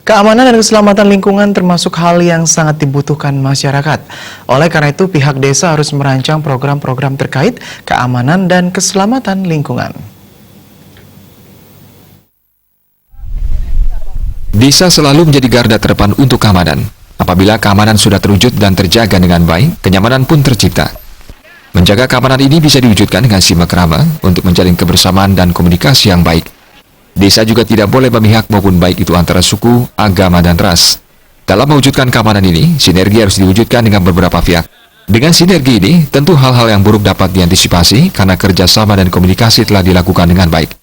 Keamanan dan keselamatan lingkungan termasuk hal yang sangat dibutuhkan masyarakat. Oleh karena itu, pihak desa harus merancang program-program terkait keamanan dan keselamatan lingkungan. Desa selalu menjadi garda terdepan untuk keamanan. Apabila keamanan sudah terwujud dan terjaga dengan baik, kenyamanan pun tercipta. Menjaga keamanan ini bisa diwujudkan dengan simak rama untuk menjalin kebersamaan dan komunikasi yang baik. Desa juga tidak boleh memihak maupun baik itu antara suku, agama, dan ras. Dalam mewujudkan keamanan ini, sinergi harus diwujudkan dengan beberapa pihak. Dengan sinergi ini, tentu hal-hal yang buruk dapat diantisipasi karena kerjasama dan komunikasi telah dilakukan dengan baik.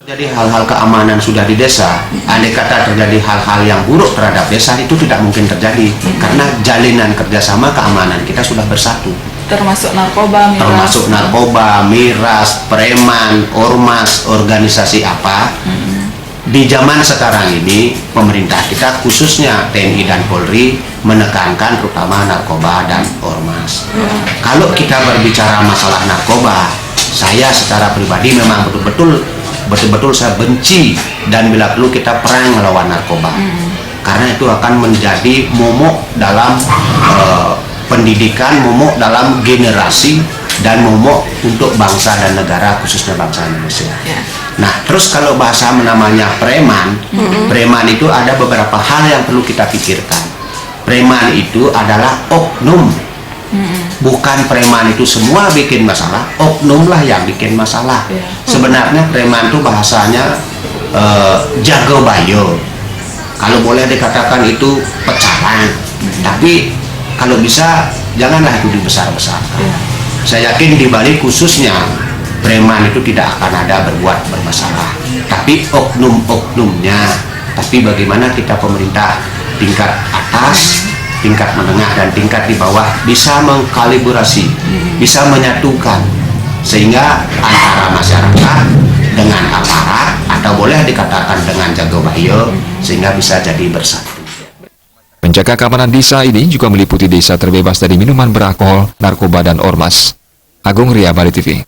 Jadi hal-hal keamanan sudah di desa, andai kata terjadi hal-hal yang buruk terhadap desa itu tidak mungkin terjadi karena jalinan kerjasama keamanan kita sudah bersatu. Termasuk narkoba, miras. Termasuk narkoba, miras, preman, ormas, organisasi apa. Di zaman sekarang ini pemerintah kita khususnya TNI dan Polri menekankan terutama narkoba dan ormas. Kalau kita berbicara masalah narkoba, saya secara pribadi memang betul-betul saya benci dan bila perlu kita perang melawan narkoba karena itu akan menjadi momok dalam pendidikan, momok dalam generasi dan momok untuk bangsa dan negara khususnya bangsa Indonesia. Nah terus kalau bahasa namanya preman, preman itu ada beberapa hal yang perlu kita pikirkan. Preman itu adalah oknum. Bukan preman itu semua bikin masalah, oknum lah yang bikin masalah. Sebenarnya preman itu bahasanya jago bayo. Kalau boleh dikatakan itu pecalang. Tapi kalau bisa janganlah itu dibesar-besarkan. Saya yakin di Bali khususnya preman itu tidak akan ada bermasalah. Tapi oknum-oknumnya. Tapi bagaimana kita pemerintah tingkat atas, tingkat menengah dan tingkat di bawah bisa mengkalibrasi, bisa menyatukan sehingga antara masyarakat dengan aparat atau boleh dikatakan dengan jago bayo sehingga bisa jadi bersatu. Menjaga keamanan desa ini juga meliputi desa terbebas dari minuman beralkohol, narkoba, dan ormas. Agung Ria, Bali TV.